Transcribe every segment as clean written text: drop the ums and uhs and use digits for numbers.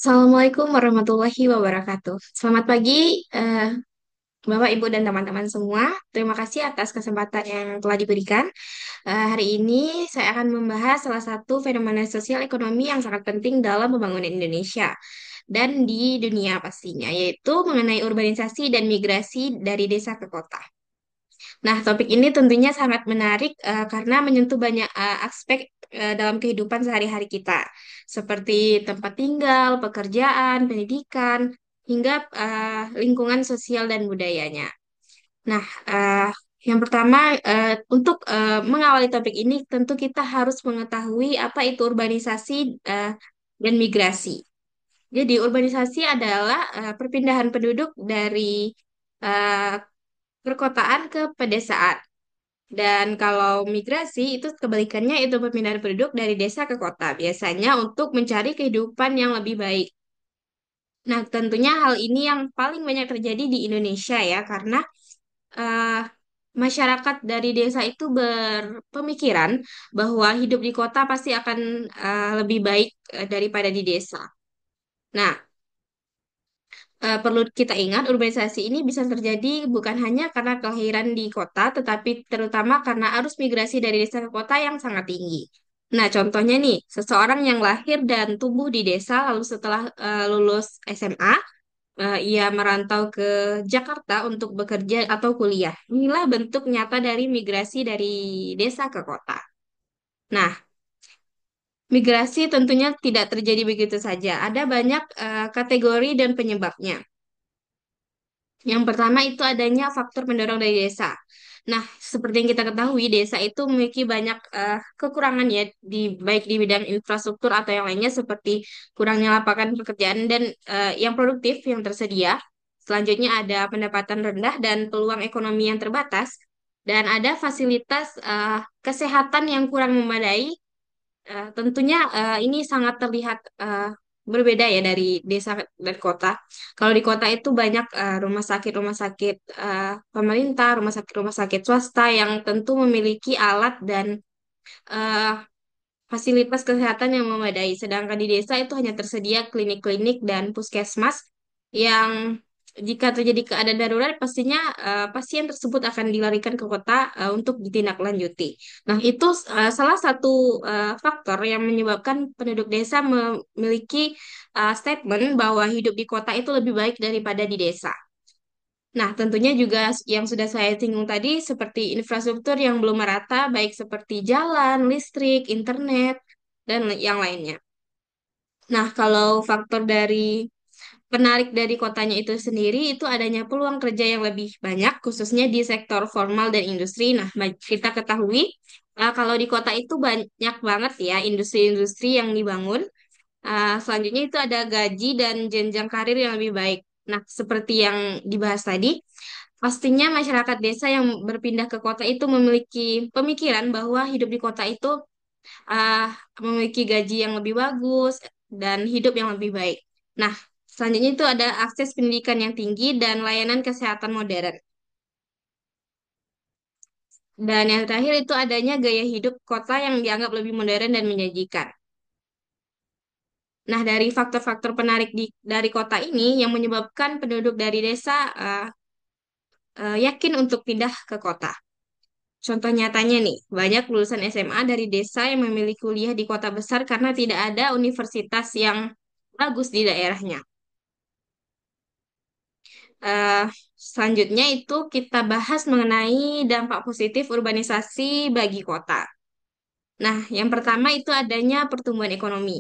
Assalamualaikum warahmatullahi wabarakatuh. Selamat pagi, Bapak, Ibu, dan teman-teman semua. Terima kasih atas kesempatan yang telah diberikan. Hari ini saya akan membahas salah satu fenomena sosial ekonomi yang sangat penting dalam pembangunan Indonesia dan di dunia pastinya, yaitu mengenai urbanisasi dan migrasi dari desa ke kota. Nah, topik ini tentunya sangat menarik karena menyentuh banyak aspek dalam kehidupan sehari-hari kita, seperti tempat tinggal, pekerjaan, pendidikan, hingga lingkungan sosial dan budayanya. Nah, yang pertama, untuk mengawali topik ini, tentu kita harus mengetahui apa itu urbanisasi dan migrasi. Jadi, urbanisasi adalah perpindahan penduduk dari eh, perkotaan ke pedesaan. Dan kalau migrasi itu kebalikannya itu perpindahan penduduk dari desa ke kota, biasanya untuk mencari kehidupan yang lebih baik. Nah, tentunya hal ini yang paling banyak terjadi di Indonesia ya, karena eh, masyarakat dari desa itu berpemikiran bahwa hidup di kota pasti akan lebih baik daripada di desa. Nah, perlu kita ingat urbanisasi ini bisa terjadi bukan hanya karena kelahiran di kota, tetapi terutama karena arus migrasi dari desa ke kota yang sangat tinggi. Nah, contohnya nih, seseorang yang lahir dan tumbuh di desa, lalu setelah lulus SMA, ia merantau ke Jakarta untuk bekerja atau kuliah. Inilah bentuk nyata dari migrasi dari desa ke kota. Nah, migrasi tentunya tidak terjadi begitu saja. Ada banyak kategori dan penyebabnya. Yang pertama itu adanya faktor pendorong dari desa. Nah, seperti yang kita ketahui, desa itu memiliki banyak kekurangan ya, baik di bidang infrastruktur atau yang lainnya seperti kurangnya lapangan pekerjaan dan yang produktif yang tersedia. Selanjutnya ada pendapatan rendah dan peluang ekonomi yang terbatas. Dan ada fasilitas kesehatan yang kurang memadai. Tentunya ini sangat terlihat berbeda ya dari desa dan kota. Kalau di kota itu banyak rumah sakit pemerintah, rumah sakit swasta yang tentu memiliki alat dan eh, fasilitas kesehatan yang memadai. Sedangkan di desa itu hanya tersedia klinik-klinik dan puskesmas yang jika terjadi keadaan darurat, pastinya pasien tersebut akan dilarikan ke kota untuk ditindaklanjuti. Nah, itu salah satu faktor yang menyebabkan penduduk desa memiliki statement bahwa hidup di kota itu lebih baik daripada di desa. Nah, tentunya juga yang sudah saya singgung tadi seperti infrastruktur yang belum merata, baik seperti jalan, listrik, internet, dan yang lainnya. Nah, kalau faktor dari penarik dari kotanya itu sendiri itu adanya peluang kerja yang lebih banyak, khususnya di sektor formal dan industri. Nah, kita ketahui kalau di kota itu banyak banget ya industri-industri yang dibangun. Selanjutnya itu ada gaji dan jenjang karir yang lebih baik. Nah, seperti yang dibahas tadi, pastinya masyarakat desa yang berpindah ke kota itu memiliki pemikiran bahwa hidup di kota itu ah, memiliki gaji yang lebih bagus dan hidup yang lebih baik. Nah, selanjutnya itu ada akses pendidikan yang tinggi dan layanan kesehatan modern. Dan yang terakhir itu adanya gaya hidup kota yang dianggap lebih modern dan menjanjikan. Nah, dari faktor-faktor penarik dari kota ini yang menyebabkan penduduk dari desa yakin untuk pindah ke kota. Contoh nyatanya nih, banyak lulusan SMA dari desa yang memilih kuliah di kota besar karena tidak ada universitas yang bagus di daerahnya. Eh, Selanjutnya itu kita bahas mengenai dampak positif urbanisasi bagi kota. Nah, yang pertama itu adanya pertumbuhan ekonomi.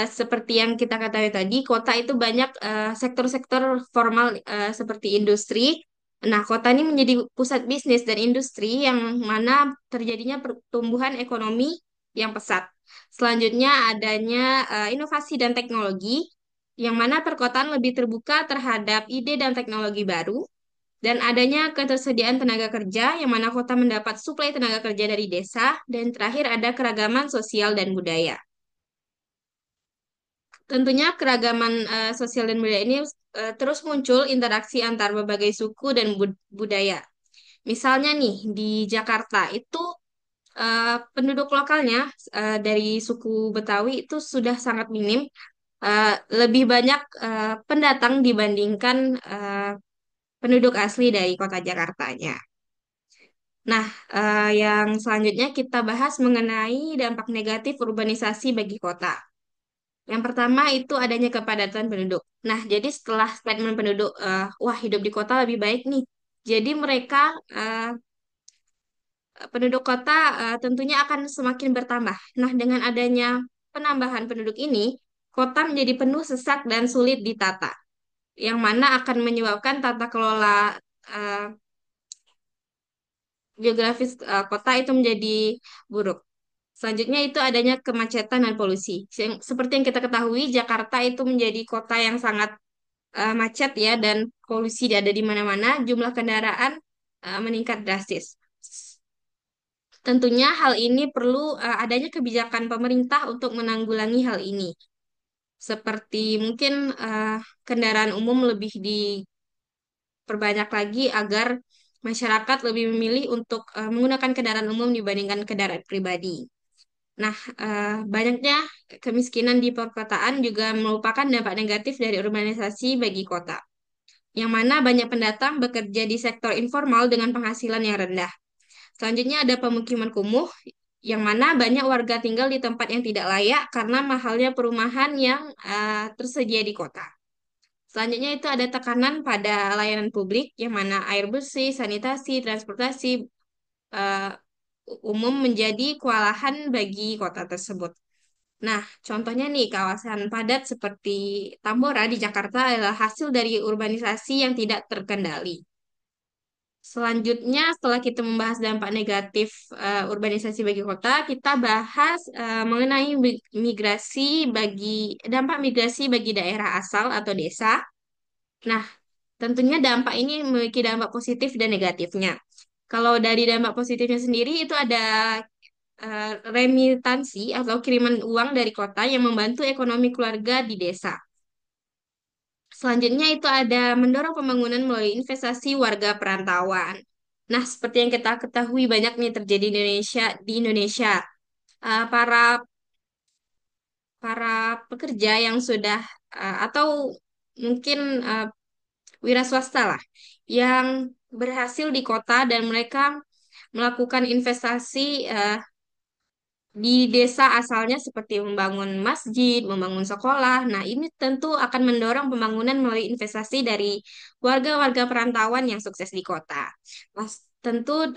Seperti yang kita ketahui tadi, kota itu banyak sektor-sektor formal seperti industri. Nah, kota ini menjadi pusat bisnis dan industri yang mana terjadinya pertumbuhan ekonomi yang pesat. Selanjutnya adanya inovasi dan teknologi, yang mana perkotaan lebih terbuka terhadap ide dan teknologi baru. Dan adanya ketersediaan tenaga kerja, yang mana kota mendapat suplai tenaga kerja dari desa. Dan terakhir ada keragaman sosial dan budaya. Tentunya keragaman sosial dan budaya ini terus muncul interaksi antar berbagai suku dan budaya. Misalnya nih di Jakarta itu penduduk lokalnya dari suku Betawi itu sudah sangat minim eh, lebih banyak pendatang dibandingkan eh, penduduk asli dari kota Jakartanya. Nah, yang selanjutnya kita bahas mengenai dampak negatif urbanisasi bagi kota. Yang pertama itu adanya kepadatan penduduk. Nah, jadi setelah statement penduduk, wah hidup di kota lebih baik nih. Jadi mereka penduduk kota tentunya akan semakin bertambah. Nah, dengan adanya penambahan penduduk ini, kota menjadi penuh sesak dan sulit ditata, yang mana akan menyebabkan tata kelola eh, geografis kota itu menjadi buruk. Selanjutnya itu adanya kemacetan dan polusi. Seperti yang kita ketahui, Jakarta itu menjadi kota yang sangat macet ya, dan polusi ada di mana-mana, jumlah kendaraan meningkat drastis. Tentunya hal ini perlu adanya kebijakan pemerintah untuk menanggulangi hal ini. Seperti mungkin kendaraan umum lebih diperbanyak lagi agar masyarakat lebih memilih untuk menggunakan kendaraan umum dibandingkan kendaraan pribadi. Nah, banyaknya kemiskinan di perkotaan juga merupakan dampak negatif dari urbanisasi bagi kota, yang mana banyak pendatang bekerja di sektor informal dengan penghasilan yang rendah. Selanjutnya ada pemukiman kumuh, yang mana banyak warga tinggal di tempat yang tidak layak karena mahalnya perumahan yang tersedia di kota. Selanjutnya itu ada tekanan pada layanan publik, yang mana air bersih, sanitasi, transportasi eh, umum menjadi kewalahan bagi kota tersebut. Nah, contohnya nih, kawasan padat seperti Tambora di Jakarta adalah hasil dari urbanisasi yang tidak terkendali. Selanjutnya, setelah kita membahas dampak negatif urbanisasi bagi kota, kita bahas mengenai dampak migrasi bagi daerah asal atau desa. Nah, tentunya dampak ini memiliki dampak positif dan negatifnya. Kalau dari dampak positifnya sendiri itu ada remitansi atau kiriman uang dari kota yang membantu ekonomi keluarga di desa. Selanjutnya itu ada mendorong pembangunan melalui investasi warga perantauan. Nah, seperti yang kita ketahui banyak nih terjadi di Indonesia. Para para pekerja yang sudah atau mungkin wira swasta lah yang berhasil di kota dan mereka melakukan investasi di desa asalnya seperti membangun masjid, membangun sekolah. Nah, ini tentu akan mendorong pembangunan melalui investasi dari warga-warga perantauan yang sukses di kota. Mas, tentu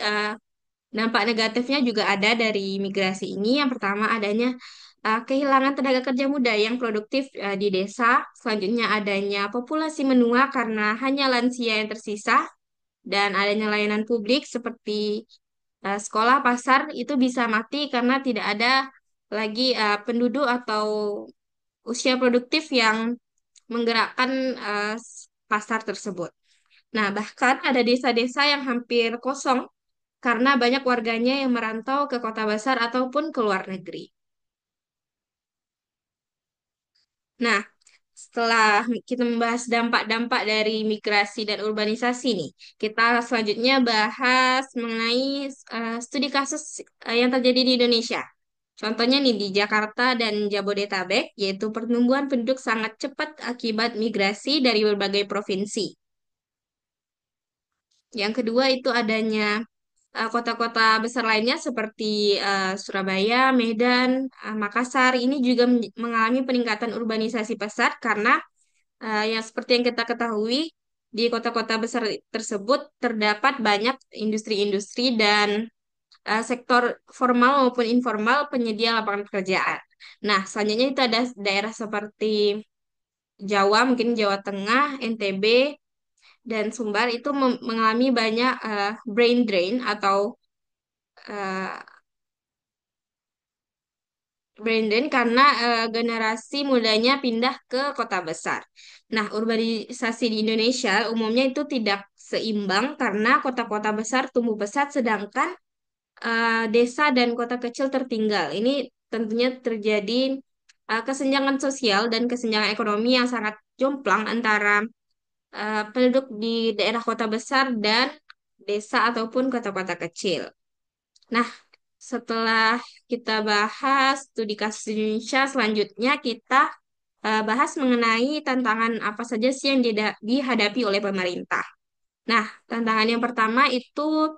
dampak negatifnya juga ada dari migrasi ini. Yang pertama adanya kehilangan tenaga kerja muda yang produktif di desa. Selanjutnya adanya populasi menua karena hanya lansia yang tersisa dan adanya layanan publik seperti sekolah, pasar itu bisa mati karena tidak ada lagi penduduk atau usia produktif yang menggerakkan pasar tersebut. Nah, bahkan ada desa-desa yang hampir kosong karena banyak warganya yang merantau ke kota besar ataupun ke luar negeri. Nah, setelah kita membahas dampak-dampak dari migrasi dan urbanisasi nih, kita selanjutnya bahas mengenai studi kasus yang terjadi di Indonesia. Contohnya nih di Jakarta dan Jabodetabek, yaitu pertumbuhan penduduk sangat cepat akibat migrasi dari berbagai provinsi. Yang kedua itu adanya kota-kota besar lainnya seperti Surabaya, Medan, Makassar ini juga mengalami peningkatan urbanisasi pesat karena yang seperti yang kita ketahui di kota-kota besar tersebut terdapat banyak industri-industri dan sektor formal maupun informal penyedia lapangan pekerjaan. Nah, selanjutnya itu ada daerah seperti Jawa, mungkin Jawa Tengah, NTB, dan Sumbar itu mengalami banyak brain drain atau eh, Brandon karena generasi mudanya pindah ke kota besar. Nah, urbanisasi di Indonesia umumnya itu tidak seimbang karena kota-kota besar tumbuh pesat sedangkan desa dan kota kecil tertinggal. Ini tentunya terjadi kesenjangan sosial dan kesenjangan ekonomi yang sangat jomplang antara penduduk di daerah kota besar dan desa ataupun kota-kota kecil. Nah, setelah kita bahas studi kasus Indonesia, selanjutnya kita bahas mengenai tantangan apa saja sih yang dihadapi oleh pemerintah. Nah, tantangan yang pertama itu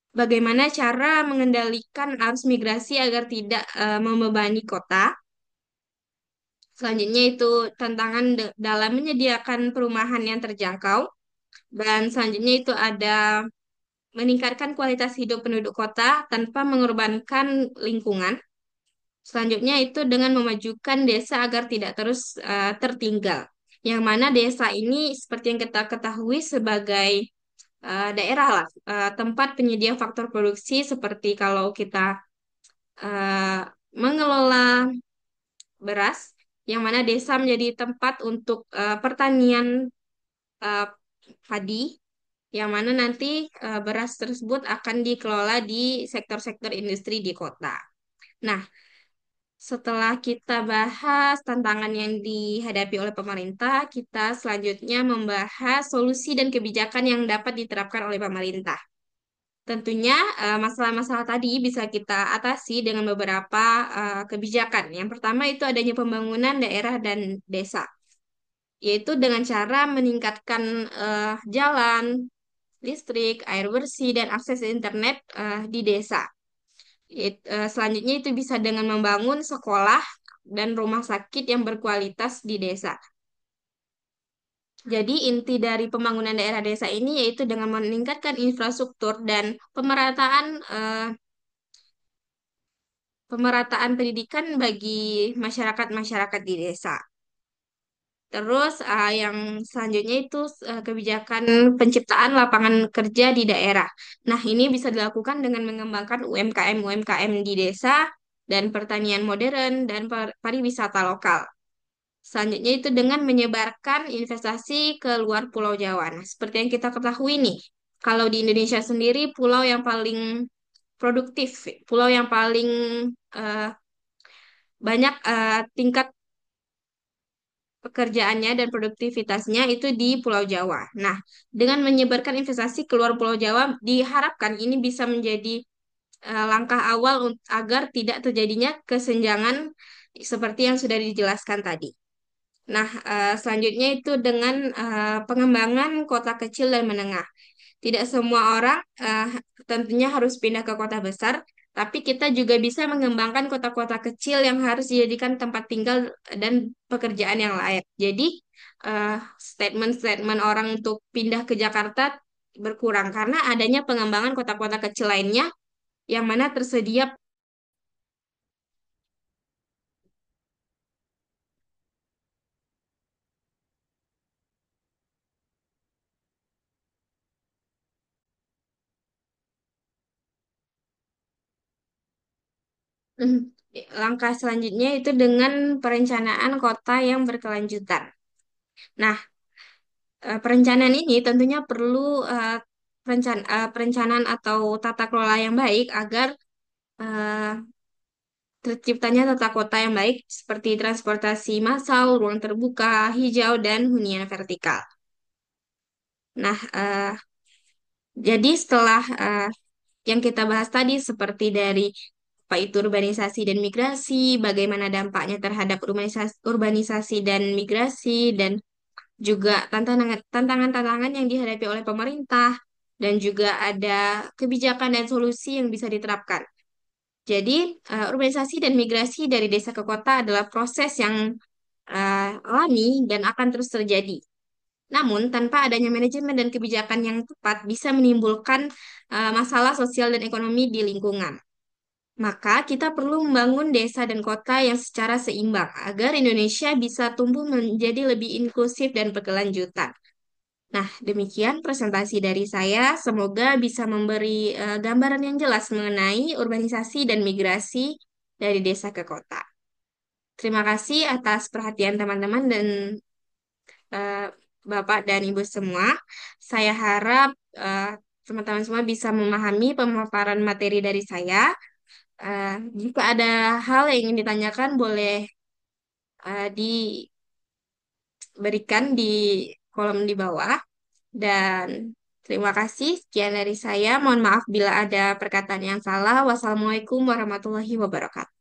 bagaimana cara mengendalikan arus migrasi agar tidak membebani kota. Selanjutnya itu tantangan dalam menyediakan perumahan yang terjangkau. Dan selanjutnya itu ada meningkatkan kualitas hidup penduduk kota tanpa mengorbankan lingkungan. Selanjutnya itu dengan memajukan desa agar tidak terus tertinggal. Yang mana desa ini seperti yang kita ketahui sebagai daerah lah, tempat penyedia faktor produksi seperti kalau kita eh, mengelola beras, yang mana desa menjadi tempat untuk pertanian eh, padi, yang mana nanti beras tersebut akan dikelola di sektor-sektor industri di kota. Nah, setelah kita bahas tantangan yang dihadapi oleh pemerintah, kita selanjutnya membahas solusi dan kebijakan yang dapat diterapkan oleh pemerintah. Tentunya masalah-masalah tadi bisa kita atasi dengan beberapa kebijakan. Yang pertama itu adanya pembangunan daerah dan desa, yaitu dengan cara meningkatkan jalan, listrik, air bersih, dan akses internet di desa. Selanjutnya itu bisa dengan membangun sekolah dan rumah sakit yang berkualitas di desa. Jadi inti dari pembangunan daerah desa ini yaitu dengan meningkatkan infrastruktur dan pemerataan pendidikan bagi masyarakat-masyarakat di desa. Terus yang selanjutnya itu kebijakan penciptaan lapangan kerja di daerah. Nah, ini bisa dilakukan dengan mengembangkan UMKM-UMKM di desa dan pertanian modern dan pariwisata lokal. Selanjutnya itu dengan menyebarkan investasi ke luar Pulau Jawa. Nah, seperti yang kita ketahui nih, kalau di Indonesia sendiri pulau yang paling produktif, pulau yang paling eh, banyak tingkat pekerjaannya dan produktivitasnya itu di Pulau Jawa. Nah, dengan menyebarkan investasi keluar Pulau Jawa, diharapkan ini bisa menjadi langkah awal agar tidak terjadinya kesenjangan seperti yang sudah dijelaskan tadi. Nah, selanjutnya itu dengan pengembangan kota kecil dan menengah. Tidak semua orang tentunya harus pindah ke kota besar, tapi kita juga bisa mengembangkan kota-kota kecil yang harus dijadikan tempat tinggal dan pekerjaan yang layak. Jadi, eh, statement-statement orang untuk pindah ke Jakarta berkurang karena adanya pengembangan kota-kota kecil lainnya yang mana tersedia. Langkah selanjutnya itu dengan perencanaan kota yang berkelanjutan. Nah, perencanaan ini tentunya perlu perencanaan atau tata kelola yang baik agar eh, terciptanya tata kota yang baik seperti transportasi massal, ruang terbuka, hijau, dan hunian vertikal. Nah, jadi setelah yang kita bahas tadi seperti dari apa itu urbanisasi dan migrasi, bagaimana dampaknya terhadap urbanisasi dan migrasi, dan juga tantangan-tantangan yang dihadapi oleh pemerintah, dan juga ada kebijakan dan solusi yang bisa diterapkan. Jadi, urbanisasi dan migrasi dari desa ke kota adalah proses yang alami dan akan terus terjadi. Namun, tanpa adanya manajemen dan kebijakan yang tepat bisa menimbulkan masalah sosial dan ekonomi di lingkungan. Maka kita perlu membangun desa dan kota yang secara seimbang agar Indonesia bisa tumbuh menjadi lebih inklusif dan berkelanjutan. Nah, demikian presentasi dari saya. Semoga bisa memberi gambaran yang jelas mengenai urbanisasi dan migrasi dari desa ke kota. Terima kasih atas perhatian teman-teman dan eh, Bapak dan Ibu semua. Saya harap eh, teman-teman semua bisa memahami pemaparan materi dari saya. Eh, Jika ada hal yang ingin ditanyakan, boleh diberikan di kolom di bawah. Dan terima kasih. Sekian dari saya. Mohon maaf bila ada perkataan yang salah. Wassalamualaikum warahmatullahi wabarakatuh.